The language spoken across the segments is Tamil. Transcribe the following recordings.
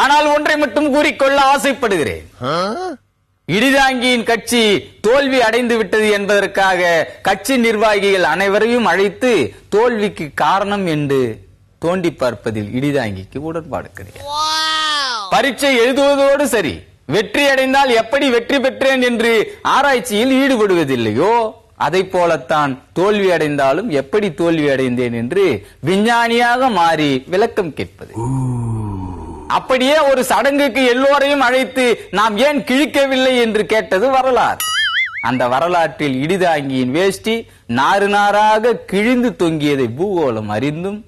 ஆனால் ஒன்றை மட்டும் கூறிக்கொள்ள ஆசைப்படுகிறேன். இடிதாங்கியின் கட்சி தோல்வி அடைந்து விட்டது என்பதற்காக கட்சி நிர்வாகிகள் அனைவரையும் அழைத்து தோல்விக்கு காரணம் என்று தோண்டி பார்ப்பதில் இடிதாங்கிக்கு உடன்பாடு கிடையாது. பரீட்சை எழுதுவதோடு சரி, வெற்றி அடைந்தால் எப்படி வெற்றி பெற்றேன் என்று ஆராய்ச்சியில் ஈடுபடுவதில்லையோ அதை போலத்தான் தோல்வி அடைந்தாலும் எப்படி தோல்வி அடைந்தேன் என்று விஞ்ஞானியாக மாறி விளக்கம் கேட்பது. அப்படியே ஒரு சடங்குக்கு எல்லோரையும் அழைத்து நாம் ஏன் கிழிக்கவில்லை என்று கேட்டது வரலாறு. அந்த வரலாற்றில் இடிதாங்கியின் வேஷ்டி நாறு நாராக கிழிந்து தொங்கியதை பூகோளம் அறிந்தும்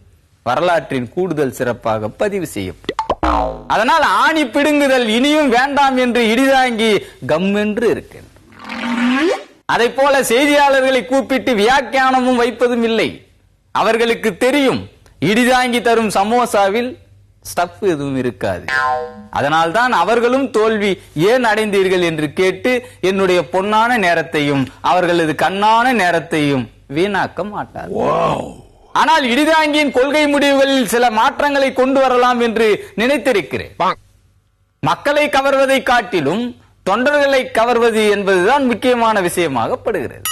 வரலாற்றின் கூடுதல் சிறப்பாக பதிவு செய்யப்படும். அதனால் ஆணி பிடுங்குதல் இனியும் வேண்டாம் என்று இடிதாங்கி கம்மென்று இருக்கின்றது. அதை போல செய்தியாளர்களை கூப்பிட்டு வியாக்கியானமும் வைப்பதும் இல்லை. அவர்களுக்கு தெரியும் இடிதாங்கி தரும் சமோசாவில் ஸ்டஃப் எதுவும் இருக்காது. அதனால்தான் அவர்களும் தோல்வி ஏன் அடைந்தீர்கள் என்று கேட்டு என்னுடைய பொன்னான நேரத்தையும் அவர்களது கண்ணான நேரத்தையும் வீணாக்க மாட்டார். ஆனால் இடிதாங்கியின் கொள்கை முடிவுகளில் சில மாற்றங்களை கொண்டு வரலாம் என்று நினைத்திருக்கிறேன். மக்களை கவர்வதை காட்டிலும் தொண்டர்களை கவர்வது என்பதுதான் முக்கியமான விஷயமாக படுகிறது.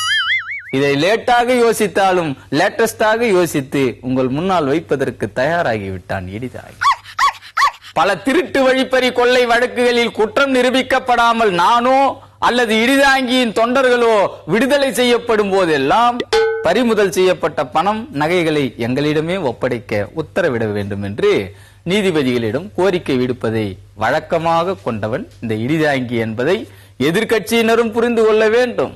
இதை லேட்டாக யோசித்தாலும் லேட்டஸ்டாக யோசித்து உங்கள் முன்னால் வைப்பதற்கு தயாராகிவிட்டான் இடிதாங்கி. பல திருட்டு வழிப்பறி கொள்ளை வழக்குகளில் குற்றம் நிரூபிக்கப்படாமல் நானோ அல்லது இடிதாங்கியின் தொண்டர்களோ விடுதலை செய்யப்படும் போதெல்லாம் பறிமுதல் செய்யப்பட்ட பணம் நகைகளை எங்களிடமே ஒப்படைக்க உத்தரவிட வேண்டும் என்று நீதிபதிகளிடம் கோரிக்கை விடுப்பதை வழக்கமாக கொண்டவன் இந்த இடிதாங்கி என்பதை எதிர்க்கட்சியினரும் புரிந்து கொள்ள வேண்டும்.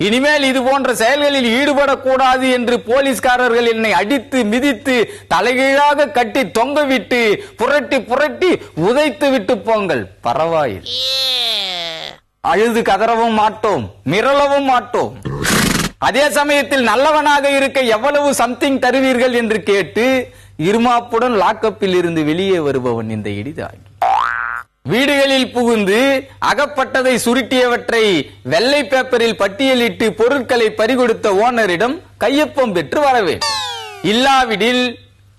இனிமேல் இது போன்ற செயல்களில் ஈடுபடக்கூடாது என்று போலீஸ்காரர்கள் என்னை அடித்து மிதித்து தலைகீழாக கட்டி தொங்கவிட்டு புரட்டி புரட்டி உதைத்து விட்டு போங்கள், பரவாயில்லை. அழுது கதறவும் மாட்டோம், மிரளவும் மாட்டோம். அதே சமயத்தில் நல்லவனாக இருக்க எவ்வளவு சம்திங் தருவீர்கள் என்று கேட்டு இருமாப்புடன் லாக்கப்பில் இருந்து வெளியே வருபவன் இந்த இடிதாங்கி. வீடுகளில் புகுந்து அகப்பட்டதை சுருட்டியவற்றை வெள்ளை பேப்பரில் பட்டியலிட்டு பொருட்களை பறிகொடுத்த ஓனரிடம் கையொப்பம் பெற்று வரவேன். இல்லாவிடில்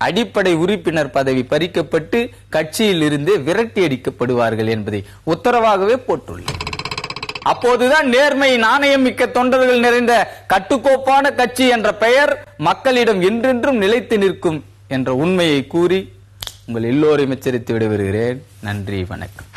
அடிப்படை உறுப்பினர் பதவி பறிக்கப்பட்டு கட்சியில் இருந்து விரட்டி அடிக்கப்படுவார்கள் என்பதை உத்தரவாகவே போட்டுள்ளேன். அப்போதுதான் நேர்மை நாணயம் மிக்க தொண்டர்கள் நிறைந்த கட்டுக்கோப்பான கட்சி என்ற பெயர் மக்களிடம் என்றென்றும் நிலைத்து நிற்கும் என்ற உண்மையை கூறி உங்கள் எல்லோரையும் எச்சரித்து விடைபெறுகிறேன். நன்றி, வணக்கம்.